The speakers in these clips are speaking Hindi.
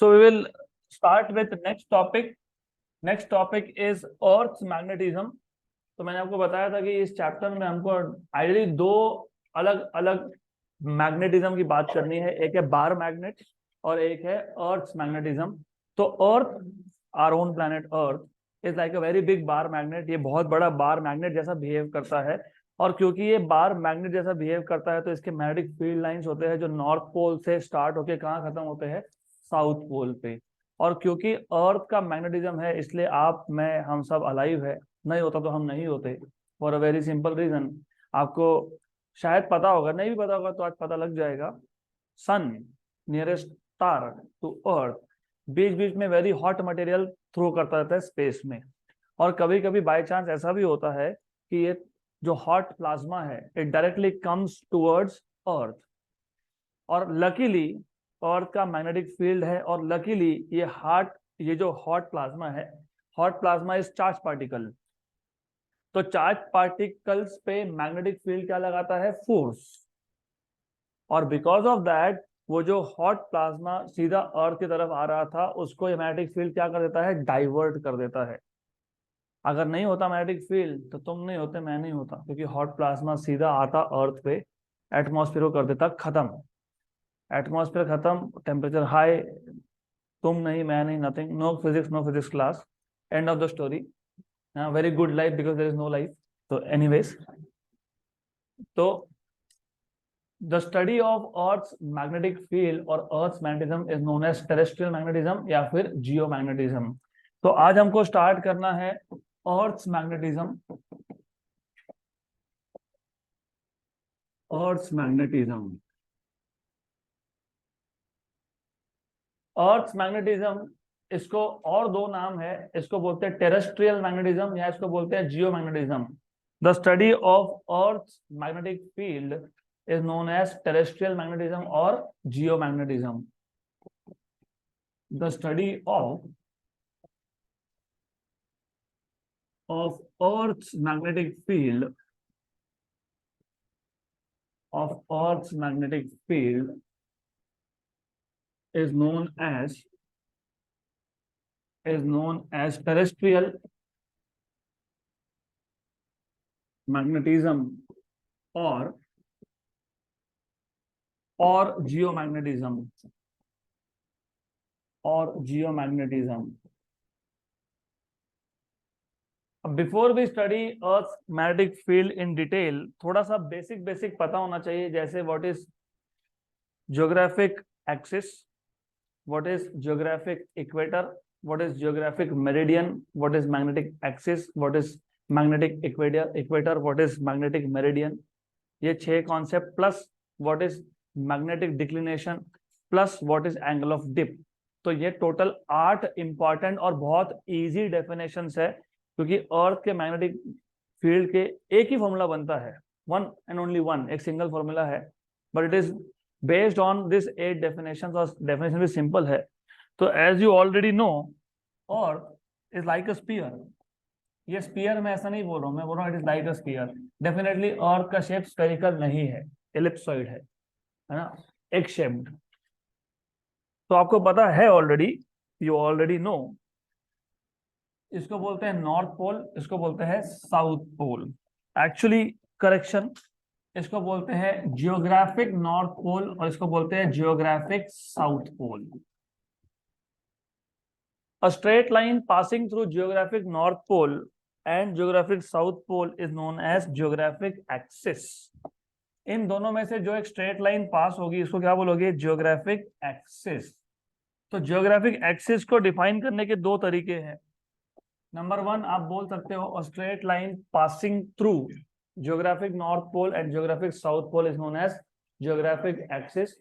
So we will start with next topic. Next topic is Earth's magnetism. तो मैंने आपको बताया था कि इस चैप्टर में हमको आइडियली दो अलग अलग मैग्नेटिज्म की बात करनी है। एक है बार मैग्नेट और एक है अर्थ्स मैग्नेटिज्म। तो Earth, our own planet Earth, is like a very big bar magnet. ये बहुत बड़ा बार मैग्नेट जैसा बिहेव करता है। और क्योंकि ये बार मैग्नेट जैसा बिहेव करता है तो इसके मैग्नेटिक फील्ड लाइंस होते हैं जो नॉर्थ पोल से स्टार्ट होके कहाँ खत्म होते हैं, साउथ पोल पे। और क्योंकि अर्थ का मैग्नेटिज्म है इसलिए आप, मैं, हम सब अलाइव है। नहीं होता तो हम नहीं होते, for a very simple reason. आपको शायद पता होगा, नहीं भी पता होगा तो आज पता लग जाएगा। सन, नियरेस्ट स्टार टू अर्थ, बीच बीच में वेरी हॉट मटेरियल थ्रो करता रहता है स्पेस में। और कभी कभी बाय चांस ऐसा भी होता है कि ये जो हॉट प्लाज्मा है इट डायरेक्टली कम्स टूवर्ड्स अर्थ। और लकीली अर्थ का मैग्नेटिक फील्ड है, और लकीली ये जो हॉट प्लाज्मा है, hot plasma is charge particle. तो चार्ज पार्टिकल्स पे मैग्नेटिक फील्ड क्या लगाता है, फोर्स। और बिकॉज ऑफ दैट वो जो हॉट प्लाज्मा सीधा अर्थ की तरफ आ रहा था उसको ये मैग्नेटिक फील्ड क्या कर देता है, डाइवर्ट कर देता है। अगर नहीं होता मैग्नेटिक फील्ड तो तुम नहीं होते, मैं नहीं होता, क्योंकि हॉट प्लाज्मा सीधा आता अर्थ पे, एटमॉस्फेयर को कर देता खत्म। एटमॉस्फेयर खत्म, टेम्परेचर हाई, तुम नहीं, मैं नहीं, nothing, no physics, no physics class, end of the story. Very good life because there is no life. तो एनीवेज, तो the study of Earth's magnetic field और Earth's magnetism is known as terrestrial magnetism या फिर जियो मैग्नेटिज्म। तो आज हमको स्टार्ट करना है Earth's magnetism. Earth's magnetism, Earth's magnetism, इसको और दो नाम है। इसको बोलते हैं टेरेस्ट्रियल मैग्नेटिज्म या इसको बोलते हैं geomagnetism. The study of Earth's magnetic field is known as terrestrial magnetism और geomagnetism. The study of Earth's magnetic field is known as terrestrial magnetism or geomagnetism before we study Earth magnetic field in detail, थोड़ा सा बेसिक पता होना चाहिए, जैसे what is geographic axis, what is geographic equator, what is geographic meridian, what is magnetic axis, what is magnetic equator, what is magnetic meridian. ये 6 concept plus what is magnetic declination plus what is angle of dip. तो ये टोटल 8 इंपॉर्टेंट और बहुत इजी डेफिनेशंस है, क्योंकि अर्थ के मैग्नेटिक फील्ड के एक ही फॉर्मूला बनता है, वन एंड ओनली वन, एक सिंगल फॉर्मूला है, but it is based on this 8 definitions, और डेफिनेशन भी सिंपल है। तो as you already know, Earth is like a sphere. ये स्फीयर मैं ऐसा नहीं बोल रहा हूँ, मैं बोल रहा हूँ it is like a sphere. Definitely Earth का शेप स्फेरिकल नहीं है, एलिप्सॉइड है ना, एक शेप्ड। तो आपको पता है ऑलरेडी, यू ऑलरेडी नो, इसको बोलते हैं नॉर्थ पोल, इसको बोलते हैं साउथ पोल। एक्चुअली करेक्शन, इसको बोलते हैं जियोग्राफिक नॉर्थ पोल और इसको बोलते हैं geographic south pole. A straight line passing through geographic north pole and geographic south pole is known as geographic axis. इन दोनों में से जो एक स्ट्रेट लाइन पास होगी इसको क्या बोलोगे, जियोग्राफिक एक्सिस। तो जियोग्राफिक एक्सिस को डिफाइन करने के दो तरीके हैं। नंबर 1, आप बोल सकते हो straight line passing through geographic north pole and geographic south pole is known as geographic axis.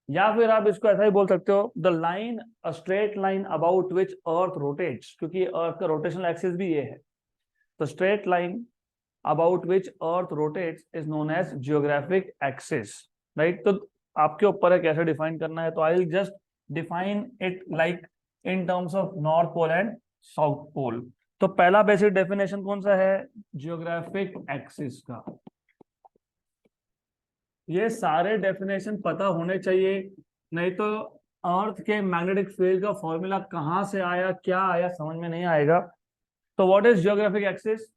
या फिर आप इसको ऐसा ही बोल सकते हो, the line, a straight line about which Earth rotates, क्योंकि अर्थ का रोटेशनल एक्सिस भी ये है। तो straight line about which Earth rotates is known as geographic axis, right. तो आपके ऊपर है कैसे डिफाइन करना है। तो I will just define it like in terms of north pole and south pole. तो पहला बेसिक डेफिनेशन कौन सा है, जियोग्राफिक एक्सिस का। ये सारे डेफिनेशन पता होने चाहिए, नहीं तो अर्थ के मैग्नेटिक फील्ड का फॉर्मूला कहां से आया, क्या आया, समझ में नहीं आएगा। तो what is geographic axis?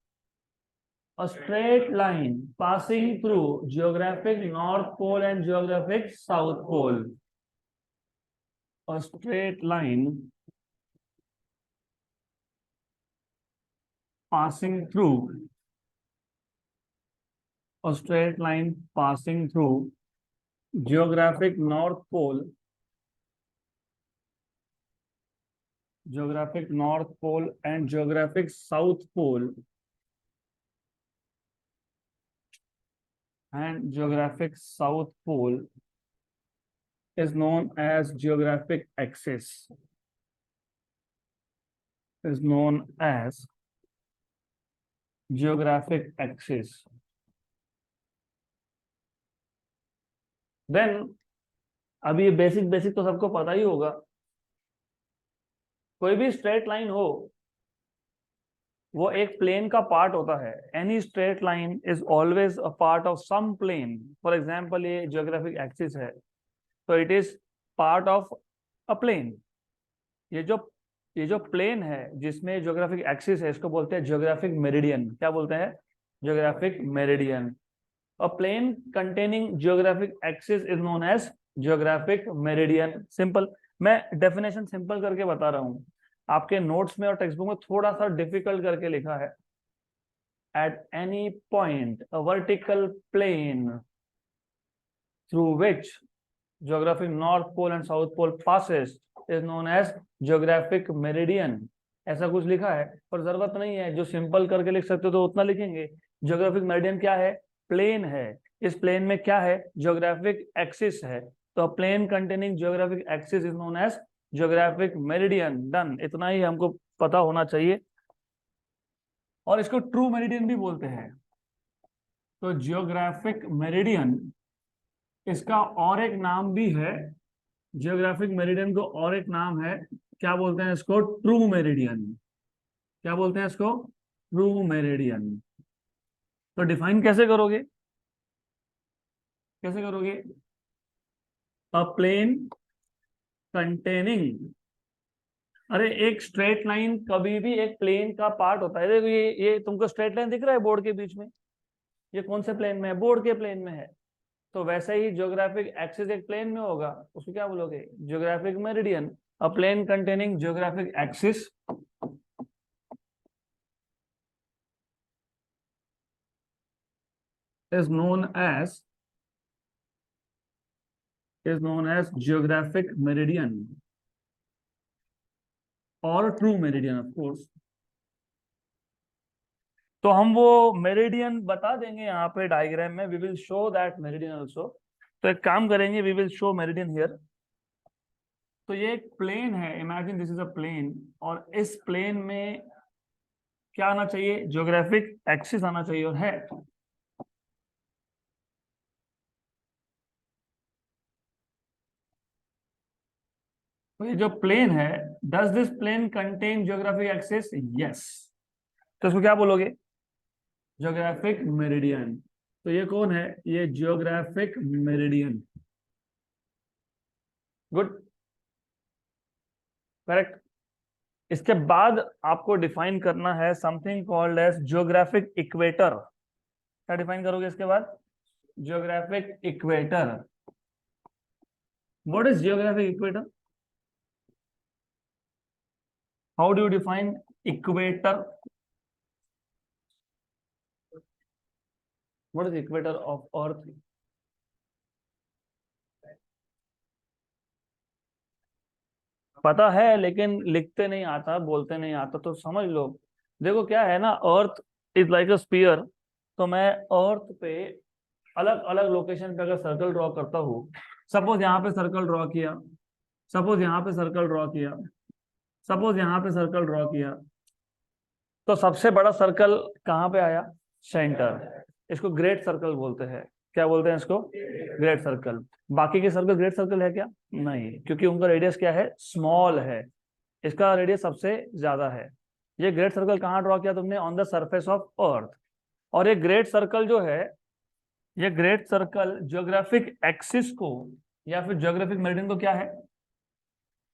A straight line passing through geographic north pole and geographic south pole. A straight line passing through, a straight line passing through geographic north pole, geographic north pole and geographic south pole, and geographic south pole is known as geographic axis, is known as geographic axis. Then अभी ये बेसिक बेसिक तो सबको पता ही होगा, कोई भी स्ट्रेट लाइन हो वो एक प्लेन का पार्ट होता है। Any straight line is always a part of some plane. For example ये जियोग्राफिक एक्सिस है तो it is part of a plane. ये जो प्लेन है जिसमें जियोग्राफिक एक्सिस है इसको बोलते हैं जियोग्राफिक मेरिडियन। क्या बोलते हैं? Geographic meridian. A plane containing geographic axis is known as geographic meridian. Simple, मैं डेफिनेशन सिंपल करके बता रहा हूं, आपके नोट्स में और टेक्स्ट बुक में थोड़ा सा डिफिकल्ट करके लिखा है। At any point a vertical plane through which geographic north pole and south pole passes is known as geographic meridian। ऐसा कुछ लिखा है पर जरूरत नहीं है, जो सिंपल करके लिख सकते हो तो उतना लिखेंगे। जियोग्राफिक मेरिडियन क्या है? प्लेन है। इस प्लेन में क्या है? जियोग्राफिक एक्सिस है। तो plane containing geographic axis is known as geographic meridian. Done, इतना ही हमको पता होना चाहिए। और इसको ट्रू मेरिडियन भी बोलते हैं। तो जियोग्राफिक मेरिडियन, इसका और एक नाम भी है, जियोग्राफिक मेरिडियन को और एक नाम है, क्या बोलते हैं इसको? True meridian. क्या बोलते हैं इसको? True meridian. तो डिफाइन कैसे करोगे? कैसे करोगे? अ प्लेन कंटेनिंग, अरे एक स्ट्रेट लाइन कभी भी एक प्लेन का पार्ट होता है। देखो ये तुमको स्ट्रेट लाइन दिख रहा है बोर्ड के बीच में, ये कौन से प्लेन में है? बोर्ड के प्लेन में है। तो वैसे ही जियोग्राफिक एक्सिस एक प्लेन में होगा, उसको क्या बोलोगे? Geographic meridian. A plane containing geographic axis is known as geographic meridian or true meridian of course। तो हम वो मेरिडियन बता देंगे यहाँ पे डायग्राम में। We will show that meridian also. तो एक काम करेंगे, we will show meridian here. तो ये एक प्लेन है, imagine this is a plane, और इस प्लेन में क्या आना चाहिए? जियोग्राफिक एक्सिस आना चाहिए, और है। तो ये जो प्लेन है, does this plane contain geographic axis? Yes. तो इसको क्या बोलोगे? Geographic meridian. तो ये कौन है? ये जियोग्राफिक मेरिडियन। Good, correct. इसके बाद आपको डिफाइन करना है something called as geographic equator. क्या डिफाइन करोगे इसके बाद? Geographic equator. What is geographic equator? How do you define equator? What is equator of Earth? पता है लेकिन लिखते नहीं आता, बोलते नहीं आता, तो समझ लो। देखो क्या है ना, अर्थ इज लाइक अ स्फीयर। तो मैं अर्थ पे अलग अलग लोकेशन पे अगर सर्कल ड्रॉ करता हूँ, सपोज यहाँ पे सर्कल ड्रॉ किया, सपोज यहाँ पे सर्कल ड्रॉ किया, सपोज यहाँ पे सर्कल ड्रॉ किया, तो सबसे बड़ा सर्कल कहाँ पे आया? सेंटर। इसको ग्रेट सर्कल बोलते हैं। क्या बोलते हैं इसको? Great circle. बाकी के सर्कल ग्रेट सर्कल है क्या? नहीं, क्योंकि उनका रेडियस क्या है? स्मॉल है। इसका रेडियस सबसे ज्यादा है। ये ग्रेट सर्कल कहाँ ड्रॉ किया तुमने? ऑन द सरफेस ऑफ अर्थ। और ये ग्रेट सर्कल जो है, ये ग्रेट सर्कल ज्योग्राफिक एक्सिस को या फिर ज्योग्राफिक मेरिडियन को क्या है?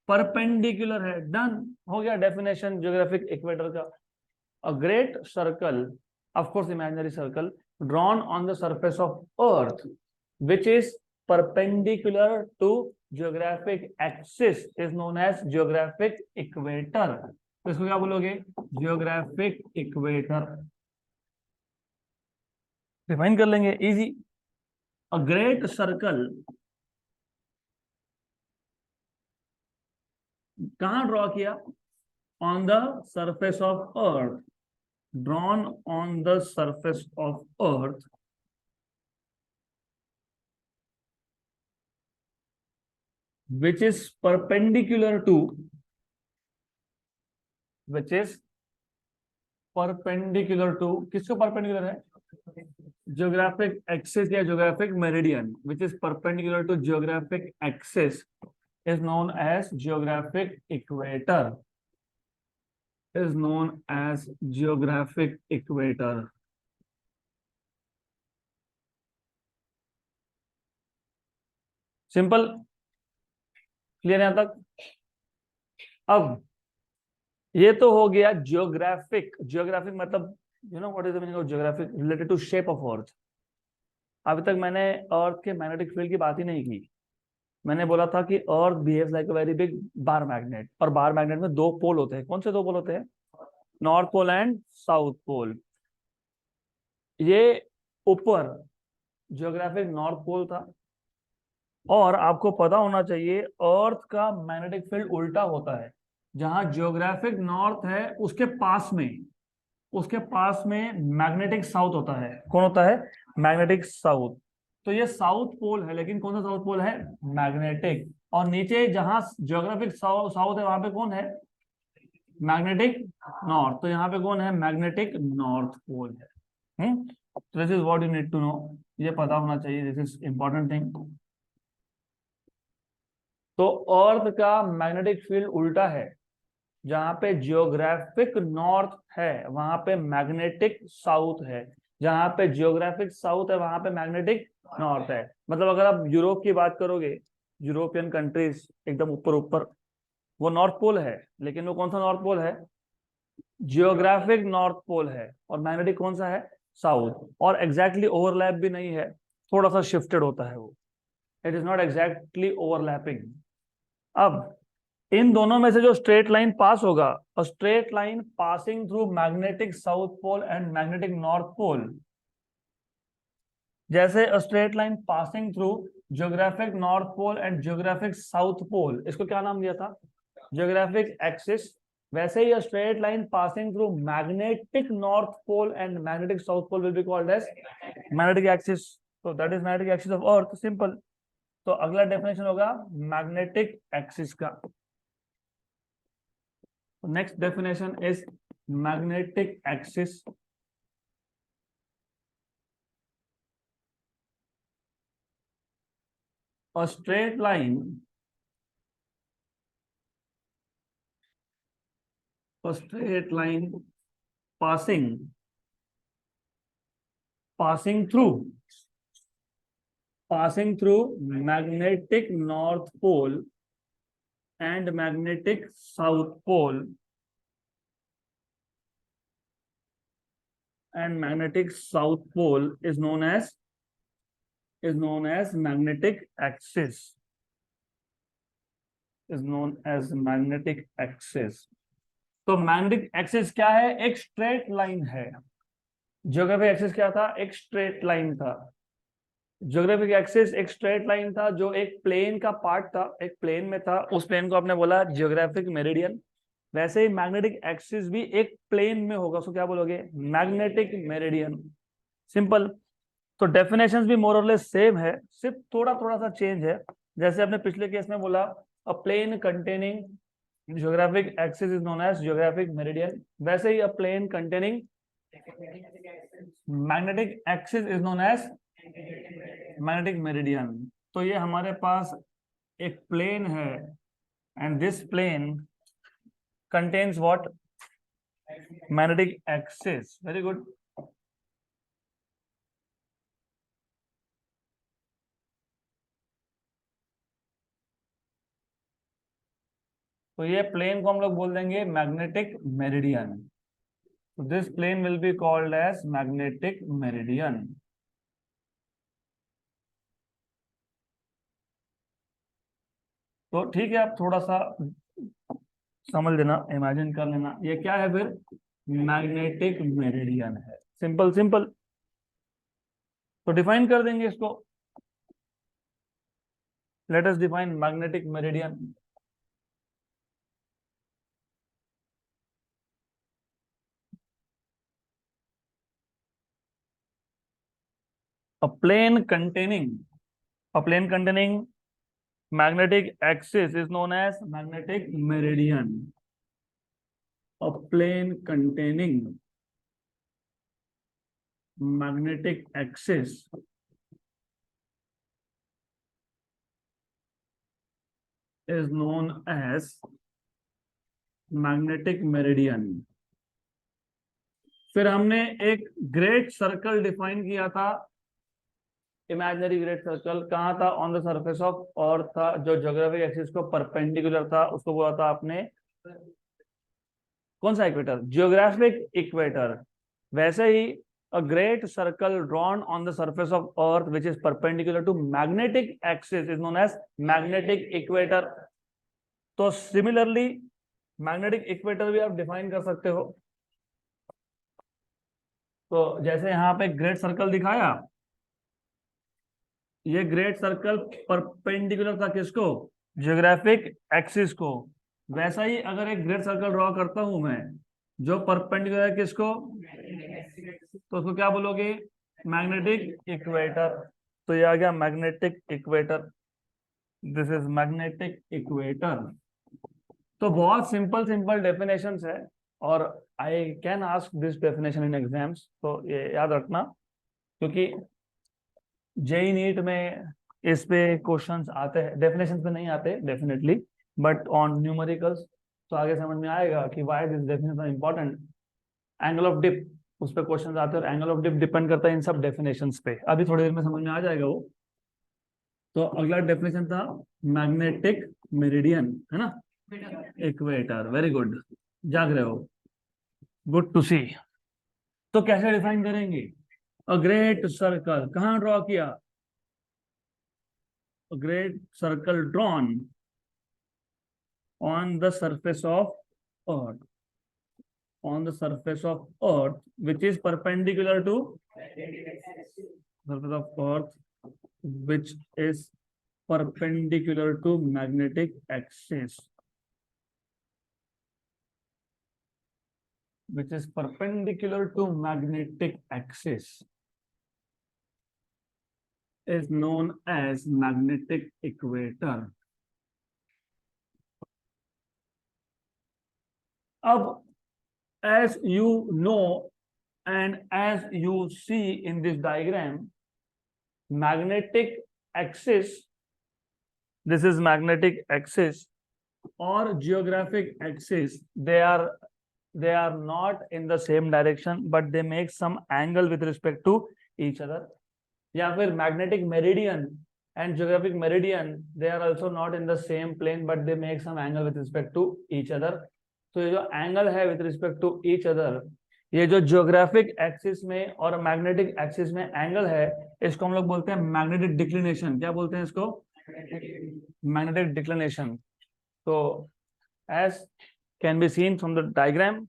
परपेंडिकुलर है। डन, हो गया डेफिनेशन ज्योग्राफिक इक्वेटर का। A great circle, of course imaginary circle, drawn on the surface of Earth which is perpendicular to geographic axis is known as geographic equator. तो इसको क्या बोलोगे? Geographic equator. डिफाइन कर लेंगे, इजी। अ ग्रेट सर्कल कहां ड्रॉ किया? On the surface of Earth, drawn on the surface of Earth which is perpendicular to, which is perpendicular to, किसको परपेंडिकुलर है? ज्योग्राफिक एक्सिस या geographic meridian, which is perpendicular to geographic axis is known as geographic equator, is known as geographic equator. Simple, clear यहां तक? अब ये तो हो गया ज्योग्राफिक। ज्योग्राफिक मतलब you know what is the meaning of geographic? Related to shape of Earth. अभी तक मैंने अर्थ के मैग्नेटिक फील्ड की बात ही नहीं की। मैंने बोला था कि Earth behaves like a very big bar magnet, और बार मैग्नेट में दो पोल होते हैं। कौन से दो पोल होते हैं? North pole and south pole. ये ऊपर ज्योग्राफिक नॉर्थ पोल था, और आपको पता होना चाहिए अर्थ का मैग्नेटिक फील्ड उल्टा होता है। जहां ज्योग्राफिक नॉर्थ है उसके पास में मैग्नेटिक साउथ होता है। कौन होता है? Magnetic south. तो ये साउथ पोल है, लेकिन कौन सा साउथ पोल है? मैग्नेटिक। और नीचे जहां ज्योग्राफिक साउथ है वहां पे कौन है? Magnetic north. तो यहाँ पे कौन है? मैग्नेटिक नॉर्थ पोल है। तो this is what you need to know, ये पता होना चाहिए, दिस इज इंपॉर्टेंट थिंग। तो अर्थ का मैग्नेटिक फील्ड उल्टा है। जहां पे जियोग्राफिक नॉर्थ है वहां पे मैग्नेटिक साउथ है, जहां पे जियोग्राफिक साउथ है वहां पे मैग्नेटिक नॉर्थ है। मतलब अगर आप यूरोप की बात करोगे, यूरोपियन कंट्रीज एकदम ऊपर ऊपर, वो नॉर्थ पोल है, लेकिन वो कौन सा नॉर्थ पोल है? जियोग्राफिक नॉर्थ पोल है। और मैग्नेटिक कौन सा है? साउथ। और एग्जैक्टली ओवरलैप भी नहीं है, थोड़ा सा शिफ्टेड होता है वो। It is not exactly overlapping. अब इन दोनों में से जो स्ट्रेट लाइन पास होगा, और straight line passing through magnetic south pole and magnetic north pole, जैसे straight line passing through geographic north pole and geographic south pole, इसको क्या नाम दिया था? Geographic axis. वैसे ही straight line passing through magnetic north pole and magnetic south pole will be called as magnetic axis. तो that is magnetic axis of Earth, simple. तो अगला डेफिनेशन होगा मैग्नेटिक एक्सिस का। Next definition is magnetic axis. A straight line, a straight line passing through magnetic north pole and magnetic south pole is known as magnetic axis. Is known as magnetic axis. तो मैग्नेटिक एक्सिस क्या है? एक स्ट्रेट लाइन है। ज्योग्राफिक एक्सिस क्या था? एक स्ट्रेट लाइन था। ज्योग्राफिक एक्सिस एक स्ट्रेट लाइन था जो एक प्लेन का पार्ट था, एक प्लेन में था। उस प्लेन को आपने बोला ज्योग्राफिक मेरिडियन। वैसे ही मैग्नेटिक एक्सिस भी एक प्लेन में होगा, उसको क्या बोलोगे? Magnetic meridian. सिंपल। तो डेफिनेशंस भी मोर और लेस सेम है, सिर्फ थोड़ा थोड़ा सा चेंज है। जैसे आपने पिछले केस में बोला a plane containing geographic axis is known as geographic meridian, वैसे ही a plane containing magnetic axis is known as magnetic meridian. तो ये हमारे पास एक प्लेन है, and this plane contains what? Magnetic axis. Very good. तो ये प्लेन को हम लोग बोल देंगे मैग्नेटिक मेरिडियन। तो this plane will be called as magnetic meridian. तो ठीक है, आप थोड़ा सा समझ लेना, इमेजिन कर लेना, ये क्या है फिर, मैग्नेटिक मेरिडियन है। Simple simple. तो डिफाइन कर देंगे इसको। Let us define magnetic meridian. A plane containing a plane containing magnetic axis is known as magnetic meridian. A plane containing magnetic axis is known as magnetic meridian. फिर हमने एक ग्रेट सर्कल डिफाइन किया था, इमेजिनरी ग्रेट सर्कल। कहाँ था? ऑन द सरफेस ऑफ अर्थ था, जो ज्योग्राफिक एक्सिस को परपेंडिकुलर था, उसको बोला था आपने कौन सा इक्वेटर? Geographic equator. वैसे ही a great circle drawn on the surface of earth which is perpendicular to magnetic axis is known as magnetic equator. तो सिमिलरली मैग्नेटिक इक्वेटर भी आप डिफाइन कर सकते हो। तो जैसे यहाँ पे ग्रेट सर्कल दिखाया, ये ग्रेट सर्कल परपेंडिकुलर था किसको? ज्योग्राफिक एक्सिस को। वैसा ही अगर एक ग्रेट सर्कल ड्रॉ करता हूं मैं, जो परपेंडिकुलर है किसको? तो उसको क्या बोलोगे? Magnetic equator. तो ये आ गया magnetic equator. This is magnetic equator. तो बहुत सिंपल सिंपल डेफिनेशंस है, और I can ask this definition in exams, तो ये याद रखना, क्योंकि जेई नीट में इस पे क्वेश्चंस आते हैं, डेफिनेशन पे नहीं आते डेफिनेटली, बट ऑन न्यूमेरिकल्स तो आगे समझ में आएगा कि why this definition important. Angle of dip, उस पर क्वेश्चन आते हैं, और एंगल ऑफ डिप डिपेंड करता है इन सब डेफिनेशंस पे। अभी थोड़ी देर में समझ में आ जाएगा वो। तो अगला डेफिनेशन था मैग्नेटिक मेरिडियन, है ना? इक्वेटर। वेरी गुड, जाग रहे हो, गुड टू सी। तो कैसे डिफाइन करेंगे? अ ग्रेट सर्कल कहाँ ड्रॉ किया? A great circle drawn on the surface of earth, on the surface of earth which is perpendicular to surface of earth, which is perpendicular to magnetic axis, which is perpendicular to magnetic axis, is known as magnetic equator. अब as you know and as you see in this diagram, magnetic axis, this is magnetic axis, or geographic axis, they are not in the same direction, but they make some angle with respect to each other. या फिर magnetic meridian and geographic meridian, they are also not in the same plane, but they make some angle with respect to each other. तो ये जो एंगल है with respect to each other, ये जो ज्योग्राफिक एक्सिस में और मैग्नेटिक एक्सिस में एंगल है, इसको हम लोग बोलते हैं मैग्नेटिक डिक्लिनेशन। क्या बोलते हैं इसको? Magnetic declination. तो as can be seen from the diagram,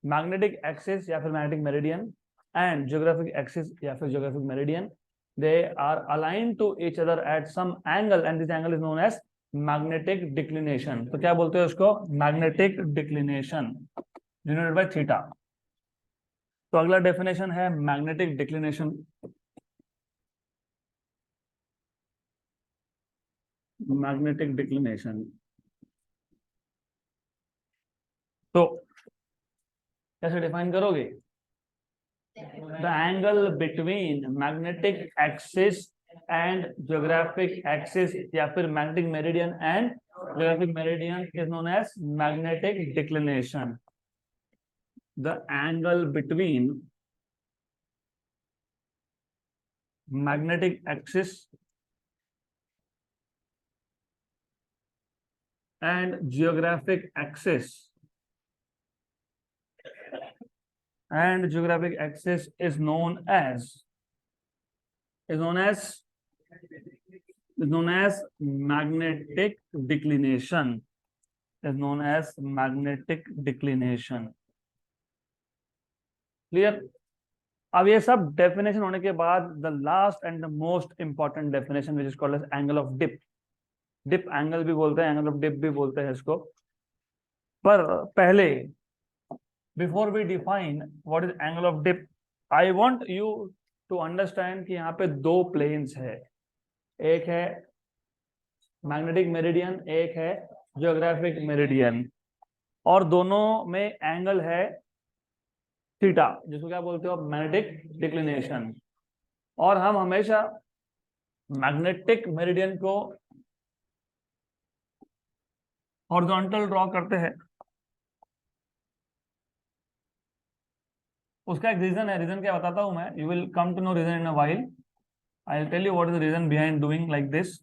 magnetic axis या फिर magnetic meridian and geographic axis या फिर geographic meridian, they are aligned to each other at some angle, and this angle is known as magnetic declination. तो क्या बोलते हैं उसको? Magnetic declination denoted by theta. तो अगला डेफिनेशन है मैग्नेटिक डिक्लिनेशन। मैग्नेटिक डिक्लिनेशन तो कैसे डिफाइन करोगे? The angle between magnetic axis and geographic axis या फिर magnetic meridian and geographic meridian is known as magnetic declination. The angle between magnetic axis and geographic axis is known as magnetic declination. Clear? अब ये सब डेफिनेशन होने के बाद the last and the most important definition which is called as angle of dip. Dip angle भी बोलते हैं, एंगल ऑफ डिप भी बोलते हैं इसको. पर पहले, before we define what is angle of dip, I want you to understand कि यहाँ पे दो प्लेन्स है. एक है मैग्नेटिक मेरिडियन, एक है जियोग्राफिक मेरिडियन, और दोनों में एंगल है थीटा, जिसको क्या बोलते हो, मैग्नेटिक डिक्लिनेशन. और हम हमेशा मैग्नेटिक मेरिडियन को हॉरिजॉन्टल ड्रॉ करते हैं. उसका एक रीजन है. रीजन क्या बताता हूं मैं. You will come to know reason in a while. I will tell you what is the reason behind doing like this.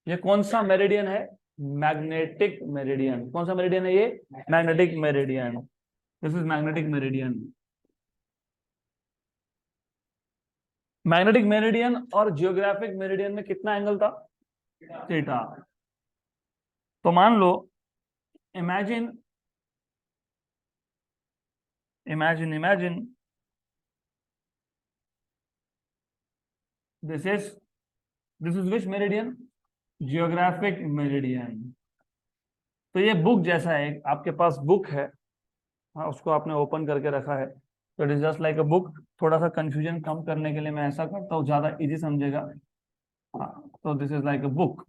ये कौन सा मेरिडियन है? Magnetic meridian. कौन सा मेरिडियन है ये? Magnetic meridian. This is magnetic meridian. Magnetic meridian और जियोग्राफिक मेरिडियन में कितना एंगल था? थीटा. तो मान लो, imagine this is which meridian? Geographic meridian. तो ये बुक जैसा है. आपके पास बुक है, हाँ, उसको आपने ओपन करके रखा है, तो it is just like a book. थोड़ा सा कंफ्यूजन कम करने के लिए मैं ऐसा करता हूँ, ज्यादा इजी समझेगा. हाँ, तो this is like a book.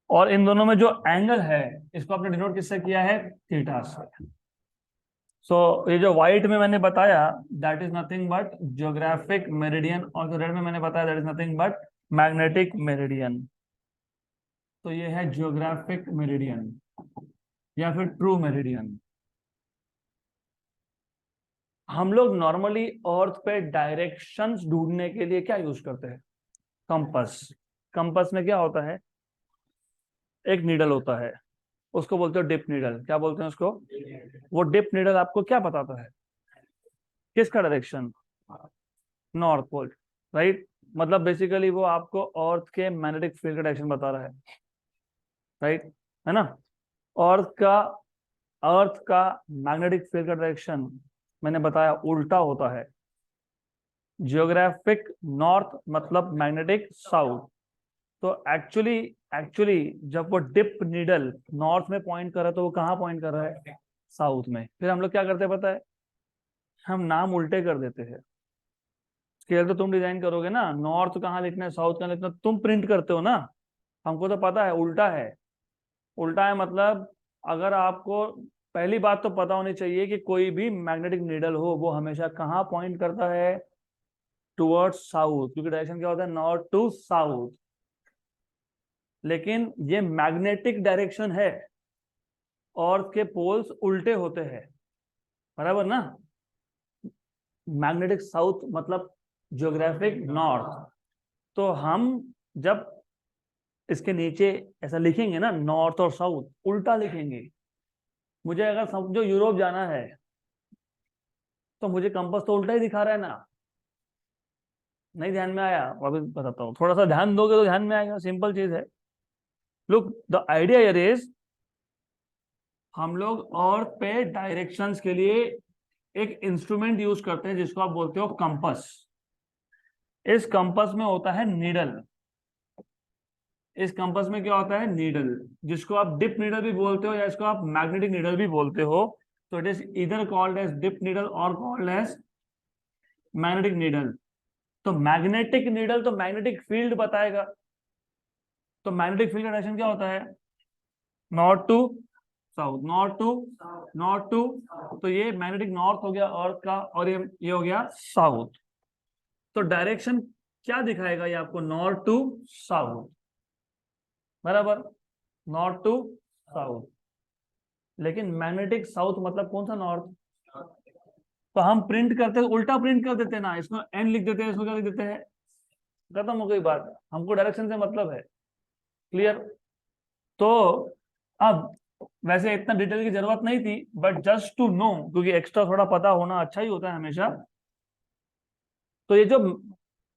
और इन दोनों में जो एंगल है, इसको आपने डिनोट किससे किया है? थीटा से. सो ये जो व्हाइट में मैंने बताया, that is nothing but geographic meridian, और जो रेड में मैंने बताया, that is nothing but magnetic meridian. तो ये है जियोग्राफिक मेरिडियन या फिर ट्रू मेरिडियन. हम लोग नॉर्मली अर्थ पे डायरेक्शंस ढूंढने के लिए क्या यूज करते हैं? कंपास. कंपास में क्या होता है? एक नीडल होता है, उसको बोलते हो डिप नीडल. क्या बोलते हैं उसको? वो डिप नीडल आपको क्या बताता है? किसका डायरेक्शन? North pole. राइट. मतलब बेसिकली वो आपको अर्थ के मैग्नेटिक फील्ड का डायरेक्शन बता रहा है. राइट, है ना? अर्थ का मैग्नेटिक फील्ड का डायरेक्शन मैंने बताया उल्टा होता है. जियोग्राफिक नॉर्थ मतलब मैग्नेटिक साउथ. तो एक्चुअली जब वो डिप नीडल नॉर्थ में पॉइंट कर रहा है, तो वो कहाँ पॉइंट कर रहा है? साउथ में. फिर हम लोग क्या करते हैं पता है? हम नाम उल्टे कर देते हैं. स्केल तो तुम डिजाइन करोगे ना, नॉर्थ कहाँ लिखना है, साउथ कहाँ लिखना है, तुम प्रिंट करते हो ना. हमको तो पता है उल्टा है. उल्टा है मतलब, अगर आपको पहली बात तो पता होनी चाहिए कि कोई भी मैग्नेटिक नीडल हो, वो हमेशा कहाँ पॉइंट करता है? टुवर्ड्स साउथ, क्योंकि डायरेक्शन क्या होता है? North to south. लेकिन ये मैग्नेटिक डायरेक्शन है, अर्थ के पोल्स उल्टे होते हैं. बराबर ना? मैग्नेटिक साउथ मतलब जियोग्राफिक नॉर्थ. तो हम जब इसके नीचे ऐसा लिखेंगे ना, नॉर्थ और साउथ उल्टा लिखेंगे. मुझे अगर समझो यूरोप जाना है, तो मुझे कंपास तो उल्टा ही दिखा रहा है ना. नहीं ध्यान में आया? वापस बताता हूँ, थोड़ा सा ध्यान दोगे तो ध्यान में आएगा. सिंपल चीज है. Look, the idea here is, हम लोग अर्थ पे डायरेक्शंस के लिए एक इंस्ट्रूमेंट यूज करते हैं जिसको आप बोलते हो कंपास. इस कंपास में होता है नीडल. इस कंपास में क्या होता है? नीडल, जिसको आप डिप नीडल भी बोलते हो या इसको आप मैग्नेटिक नीडल भी बोलते हो. तो इट इज इधर कॉल्ड एज डिप नीडल और कॉल्ड एज मैग्नेटिक नीडल. तो मैग्नेटिक नीडल तो मैग्नेटिक फील्ड बताएगा. तो मैग्नेटिक फील्ड का डायरेक्शन क्या होता है? North to south, north to north to. तो ये मैग्नेटिक नॉर्थ हो गया अर्थ का, और ये हो गया साउथ. तो डायरेक्शन क्या दिखाएगा ये आपको? North to south. बराबर, नॉर्थ टू साउथ. लेकिन मैग्नेटिक साउथ मतलब कौन सा नॉर्थ? तो हम प्रिंट करते उल्टा प्रिंट कर देते ना. इसमें एन लिख देते हैं, इसमें क्या लिख देते हैं? खत्म हो गई बात. हमको डायरेक्शन से मतलब है. क्लियर? तो अब वैसे इतना डिटेल की जरूरत नहीं थी, बट जस्ट टू नो, क्योंकि एक्स्ट्रा थोड़ा पता होना अच्छा ही होता है हमेशा। तो ये जो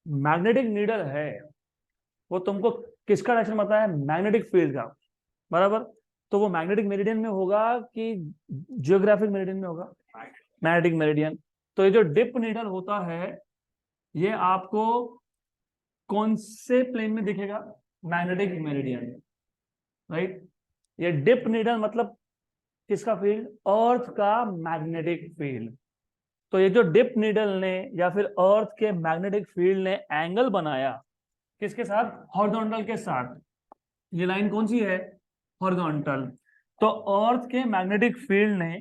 मैग्नेटिक नीडल है वो तुमको किसका डायरेक्शन बताया? मैग्नेटिक फील्ड का, बराबर। तो वो मैग्नेटिक मेरिडियन में होगा कि जियोग्राफिक मेरिडियन में होगा? Magnetic meridian. तो ये जो डिप नीडल होता है ये आपको कौन से प्लेन में दिखेगा? Magnetic meridian, right. ये डिप नीडल मतलब किसका फील्ड? अर्थ का मैग्नेटिक फील्ड। तो ये जो डिप नीडल ने या फिर अर्थ के मैग्नेटिक फील्ड ने एंगल बनाया किसके साथ? हॉरिजॉन्टल के साथ। ये लाइन कौन सी है? हॉरिजॉन्टल। तो अर्थ के मैग्नेटिक फील्ड ने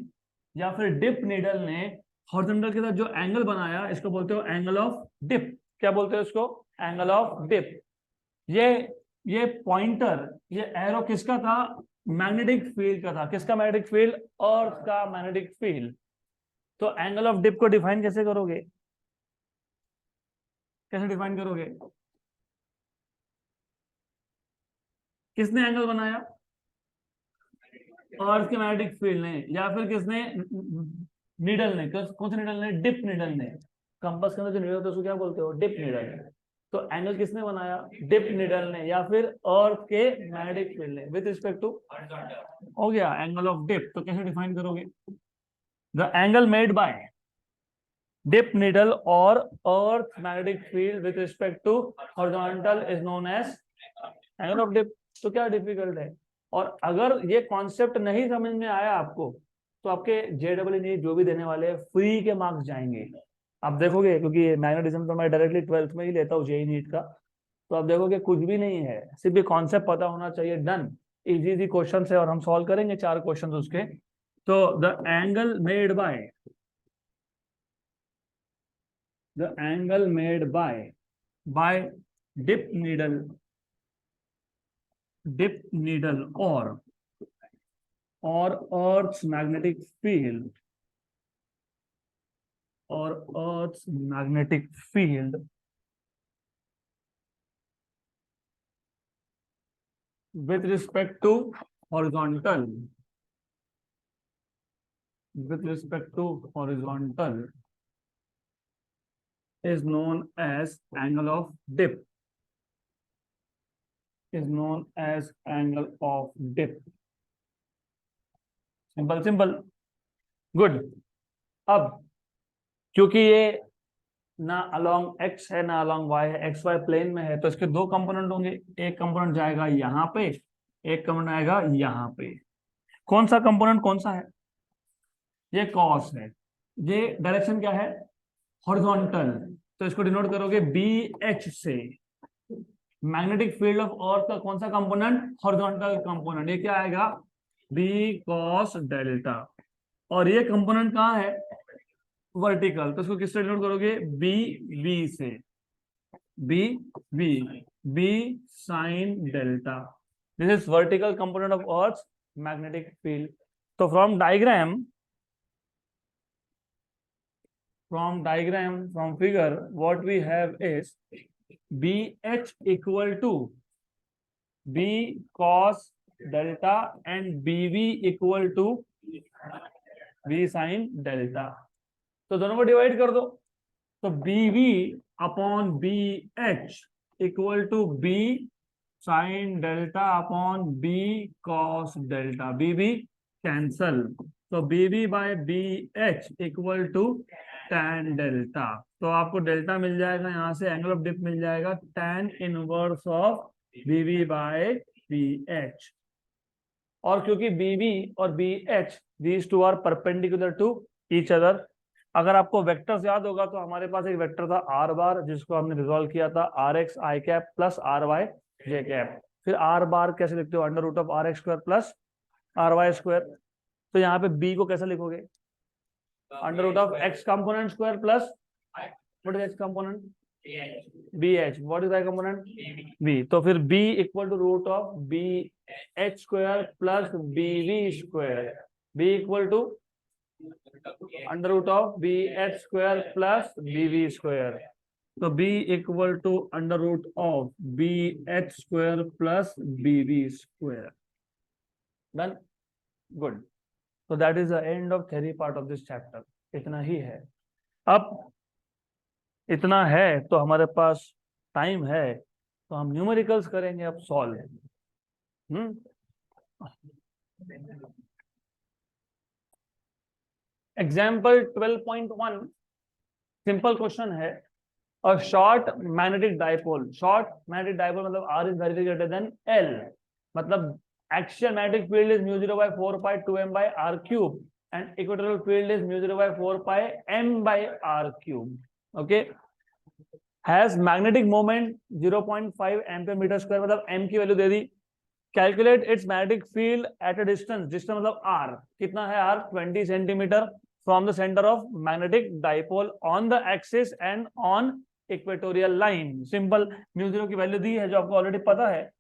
या फिर डिप नीडल ने हॉरिजॉन्टल के साथ जो एंगल बनाया इसको बोलते हो एंगल ऑफ डिप। क्या बोलते हो इसको? Angle of dip. ये ये पॉइंटर, ये एरो किसका था? मैग्नेटिक फील्ड का था। किसका मैग्नेटिक फील्ड? अर्थ का मैग्नेटिक फील्ड। तो एंगल ऑफ डिप को डिफाइन कैसे करोगे? कैसे डिफाइन करोगे? किसने एंगल बनाया? अर्थ के मैग्नेटिक फील्ड ने, या फिर किसने? नीडल ने। कौन से नीडल ने? डिप नीडल ने। कंपास के अंदर जो नीडल होता है उसको क्या बोलते हो? Dip needle. तो एंगल किसने बनाया? डिप नीडल ने या फिर अर्थ के मैग्नेटिक फील्ड ने विद रिस्पेक्ट टू। हो गया एंगल ऑफ डिप। तो कैसे डिफाइन करोगे? The angle made by dip needle और earth magnetic field with respect to horizontal is known as angle of dip. तो क्या डिफिकल्ट है? और अगर ये कॉन्सेप्ट नहीं समझ में आया आपको तो आपके JEE जो भी देने वाले फ्री के मार्क्स जाएंगे। आप देखोगे, क्योंकि मैग्नेटिज्म तो मैं डायरेक्टली 12th में ही लेता हूँ JEE नीट का। तो आप देखोगे कुछ भी नहीं है, सिर्फ ये कॉन्सेप्ट पता होना चाहिए। डन। इजी इजी क्वेश्चन है और हम सॉल्व करेंगे 4 क्वेश्चन उसके। तो the angle made by dip needle और Earth's magnetic field with respect to horizontal is known as angle of dip. Simple. Good. अब क्योंकि ये ना अलोंग एक्स है ना अलोंग वाई है, एक्स वाई प्लेन में है, तो इसके 2 कंपोनेंट होंगे। एक कंपोनेंट जाएगा यहाँ पे, एक कंपोनेंट आएगा यहाँ पे। कौन सा कंपोनेंट कौन सा है? ये कॉस है। ये डायरेक्शन क्या है? हॉरिजॉन्टल। तो इसको डिनोट करोगे BH से। मैग्नेटिक फील्ड ऑफ अर्थ का कौन सा कंपोनेंट? Horizontal component. ये क्या आएगा? B cos delta. और ये कंपोनेंट कहाँ है? वर्टिकल। तो इसको किससे डिनोट करोगे? BV से। B sin delta. This is vertical component of earth magnetic field. तो from figure what we have is BH equal to B cos delta and BV equal to V sin delta। तो दोनों को डिवाइड कर दो। तो BV upon BH equal to B sin delta upon B cos delta. BB cancel. तो BB by BH equal to tan delta. तो आपको डेल्टा मिल जाएगा, यहाँ से एंगल ऑफ डिप मिल जाएगा tan inverse of BB by BH। और क्योंकि BB और BH these two are perpendicular to each other। अगर आपको वेक्टर्स याद होगा तो हमारे पास एक वेक्टर था R बार, जिसको हमने रिजॉल्व किया था RX I cap plus RY J cap. फिर R बार कैसे लिखते हो? Under root of RX square plus RY square. तो यहाँ पे B को कैसे लिखोगे? Under root of X component square plus what is X component? BH। What is Y component? B। तो फिर B equal to root of BH square plus BV square. B equal to under root of BH square plus BV square. तो b equal to under root of B H square plus B B square. Done, good. तो that is the end of theory part of this chapter. इतना ही है। अब इतना है तो हमारे पास टाइम है, तो हम न्यूमेरिकल्स करेंगे अब सॉल्व। एग्जाम्पल 12.1 सिंपल क्वेश्चन है। और short magnetic dipole, short magnetic dipole मतलब r is very greater then l, मतलब axial magnetic field is mu 0 by 4 pi 2m by r cube and equatorial field is mu 0 by 4 pi m by r cube. Okay, has magnetic moment 0.5 ampere metre square, मतलब m की वैल्यू दे दी। Calculate its magnetic field at a distance, distance मतलब r कितना है, r 20 centimetre from the centre of magnetic dipole on the axis and on equatorial line. Simple, mu 0 की वैल्यू दी है जो आपको ऑलरेडी पता है।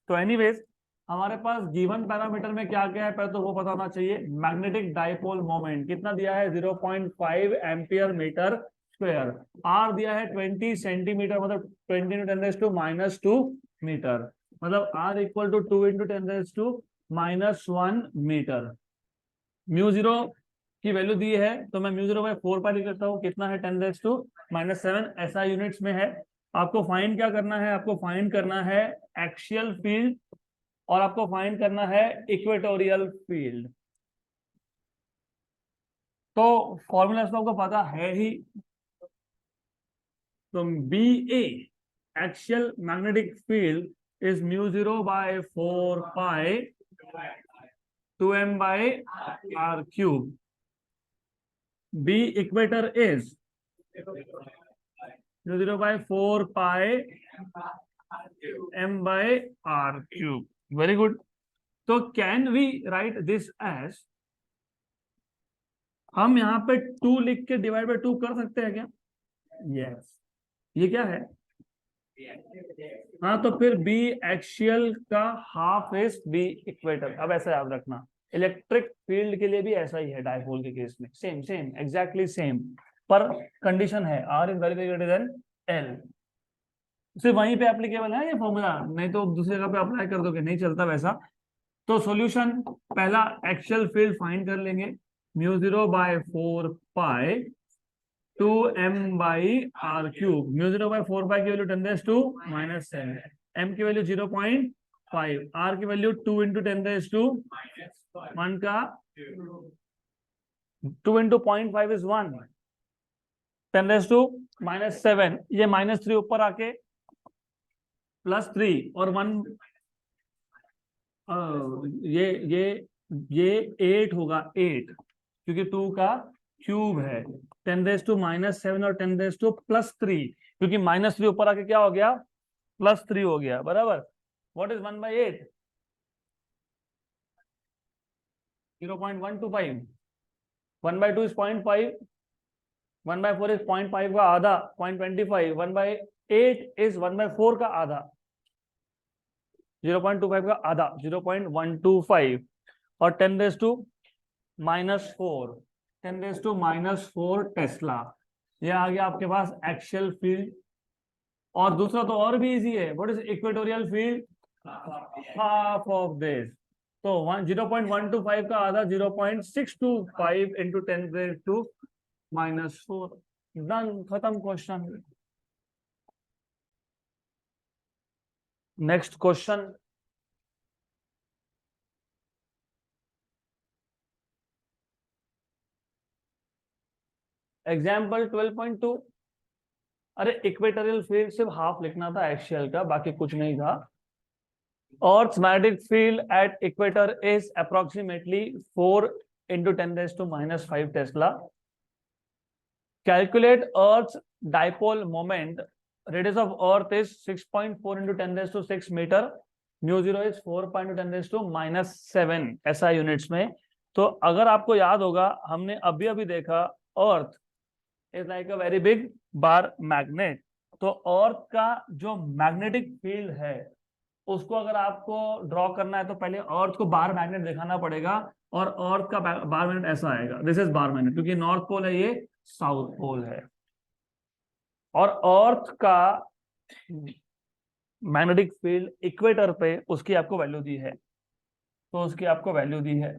तो एनीवेज हमारे पास गिवन पैरामीटर में क्या क्या है, पहले तो वो पता होना चाहिए। मैग्नेटिक डाइपोल मोमेंट कितना दिया है, 0.5 एम्पियर मीटर स्क्वायर। आर दिया है 20 सेंटीमीटर, मतलब 20 × 10⁻² मीटर, मतलब r equal to 2 × 10⁻⁻1 metre. Mu 0 की वैल्यू दी है तो मैं म्यू 0 by 4 pi लिख लेता हूँ, कितना है 10⁻⁷ ऐसा यूनिट्स में है। आपको फाइंड क्या करना है, आपको फाइंड करना है एक्सियल फील्ड और आपको फाइंड करना है इक्वेटोरियल फील्ड। तो फॉर्मूला तो आपको पता है ही। तो B A axial magnetic field is mu 0 by 4 pi 2m by r cube. B equator is mu 0 by 4 pi m by r cube. Very good. तो can we write this as, हम यहाँ पे 2 लिख के डिवाइड बाय 2 कर सकते हैं क्या? यस। ये क्या है? हाँ, तो फिर बी एक्सियल का हाफ इज बी इक्वेटर। अब ऐसा याद रखना, इलेक्ट्रिक फील्ड के लिए भी ऐसा ही है, डाइपोल के केस में सेम सेम एग्जैक्टली सेम, पर कंडीशन है R is very greater than L. सिर्फ वहीं पे एप्लीकेबल है ये फॉर्मूला, नहीं तो दूसरी जगह पे अप्लाई कर दोगे नहीं चलता वैसा। तो सॉल्यूशन, पहला एक्सियल फील्ड फाइंड कर लेंगे, mu 0 by 4 pi 2m by r cube। Mu 0 by 4 pi की वैल्यू 10⁻⁻7, m की वैल्यू 0.5, r की वैल्यू 2 × 10⁻1 का 2 × 0.5 इज 1, 10⁻⁻7, ये -3 ऊपर आके +3 और 1, ये 8 होगा, 8 क्योंकि 2 का क्यूब है। 10⁻⁻7 और 10⁻+3, क्योंकि -3 ऊपर आके क्या हो गया, +3 हो गया, बराबर। What is 1/8? 0.125। 1/2 इज 0.5, 1/4 इज 0.5 का आधा 0.25, 1/8 इज 1/4 का आधा 0.25 का आधा 0.125, और 10⁻⁻4 10⁻⁻4 टेस्ला। ये आ गया आपके पास एक्सियल फील्ड। और दूसरा तो और भी इजी है, what is equatorial field? Half of this. तो 0.125 का आधा 0.625 × 10⁻⁻4। डन, खत्म क्वेश्चन। Next question, example 12.2। अरे इक्वेटोरियल फील्ड सिर्फ हाफ लिखना था एक्सियल का, बाकी कुछ नहीं था। Earth's magnetic field at equator is approximately 4 × 10⁻⁻5 Tesla. Calculate Earth's dipole moment. Radius of Earth is 6.4 × 10⁻6 meter. Mu 0 is 4 pi × 10⁻7 ऐसा यूनिट्स में। तो अगर आपको याद होगा, हमने अभी अभी देखा अर्थ is like a very big bar magnet. तो अर्थ का जो मैग्नेटिक फील्ड है उसको अगर आपको ड्रॉ करना है तो पहले अर्थ को बार मैग्नेट दिखाना पड़ेगा, और अर्थ का बार मैग्नेट ऐसा आएगा, दिस इज बार मैग्नेट, क्योंकि नॉर्थ पोल है, ये साउथ पोल है। और अर्थ का मैग्नेटिक फील्ड इक्वेटर पे उसकी आपको वैल्यू दी है, तो उसकी आपको वैल्यू दी है,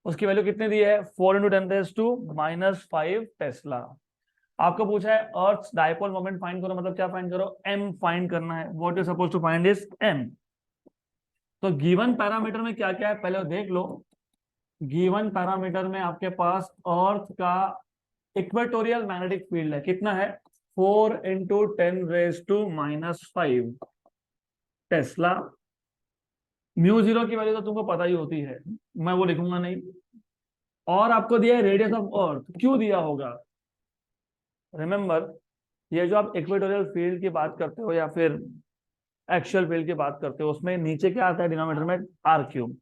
उसकी वैल्यू कितनी दी है 4 × 10⁻⁻5 टेस्ला। आपको पूछा है अर्थ डाइपोल मोमेंट फाइंड करो, मतलब क्या फाइंड करो, एम फाइंड करना है। What you suppose to find is M. तो गिवन पैरामीटर में क्या क्या है पहले देख लो। गिवन पैरामीटर में आपके पास अर्थ का इक्वेटोरियल मैग्नेटिक फील्ड है, कितना है 4 × 10⁻⁻5 टेस्ला। μ0 की वैल्यू तो तुमको पता ही होती है, मैं वो लिखूंगा नहीं। और आपको दिया है रेडियस ऑफ अर्थ, क्यों दिया होगा, रिमेंबर ये जो आप इक्वेटोरियल फील्ड की बात करते हो या फिर एक्चुअल फील्ड की बात करते हो, उसमें नीचे क्या आता है डिनोमिनेटर में r3,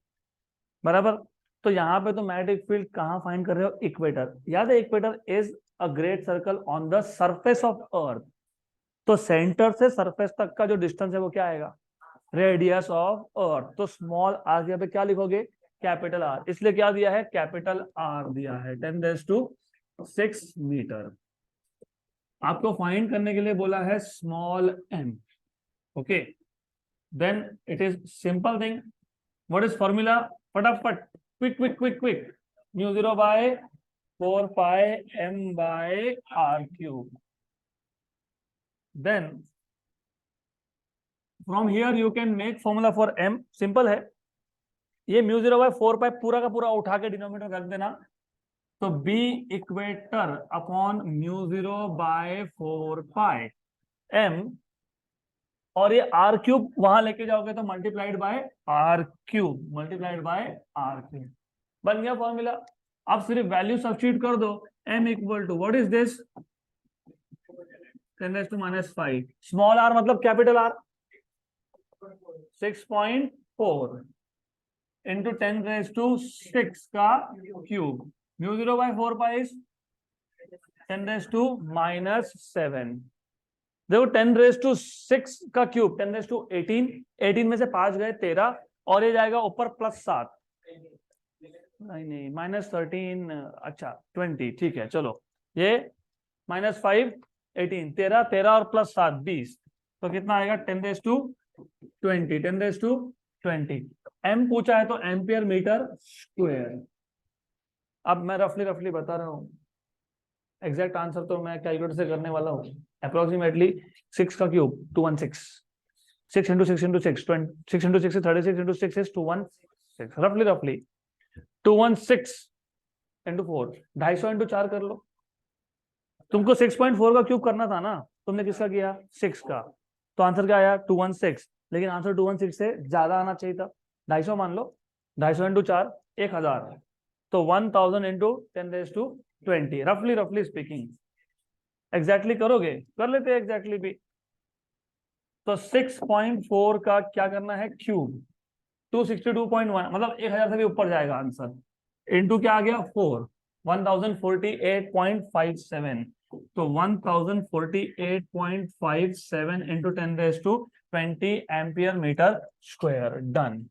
बराबर। तो यहाँ पे तो मैग्नेटिक फील्ड कहाँ फाइंड कर रहे हो, इक्वेटर। याद है equator is a great circle on the surface of अर्थ। तो सेंटर से सरफेस तक का जो डिस्टेंस है वो क्या आएगा, रेडियस ऑफ अर्थ। तो स्मॉल आर यहाँ पे क्या लिखोगे, कैपिटल आर। इसलिए क्या दिया है, कैपिटल आर दिया है 10⁶ मीटर। आपको फाइंड करने के लिए बोला है small M. Okay, then it is simple thing. What is formula, फटाफट, quick quick quick quick, μ0/4πm/r3। Then from here you can make formula for m। Simple है, ये μ0/4π पूरा का पूरा उठा के डिनोमिनेटर रख देना। तो b इक्वेटर अपॉन μ0/4π m, और ये r³ वहां लेके जाओगे तो मल्टीप्लाइड बाय r³, बन गया फॉर्मूला। आप सिर्फ वैल्यू सब्स्टिट्यूट कर दो। m equal to what is this 10⁻⁻5, small r मतलब कैपिटल R 6.4 इंटू 10⁻⁶ का क्यूब। μ0/4π इज 10⁻⁻7। देखो 10⁻⁶ का क्यूब 10⁻18, 18 में से 5 गए 13, और ये जाएगा ऊपर +7, नहीं -13, अच्छा 20, ठीक है चलो, ये -5 18 13 13 और +7 20, तो कितना आएगा 10⁻20 एम पूछा है तो एम्पियर मीटर स्क्वायर। अब मैं रफली बता रहा हूँ, एग्जैक्ट आंसर तो मैं कैलकुलेटर से करने वाला हूँ। अप्रोक्सीमेटली 6 का क्यूब 216, 6 × 6 × 6 6 × 6 is 36, × 6 is 216, रफली 216 × 4 250 × 4 कर लो। तुमको 6.4 का क्यूब करना था ना, तुमने किसका किया 6 का, तो आंसर क्या आया 216, लेकिन आंसर 216 से ज्यादा आना चाहिए था, 250 मान लो, 250 × 4 1000, तो 1000 × 10⁻20, रफली स्पीकिंग। एग्जैक्टली करोगे, कर लेते हैं एग्जैक्टली भी। तो 6.4 का क्या करना है क्यूब, 262.1 मतलब 1000 से भी ऊपर जाएगा आंसर, इनटू क्या आ गया 4, 1048.57, तो 1048.57 into 10⁻20 ampere metre square, done.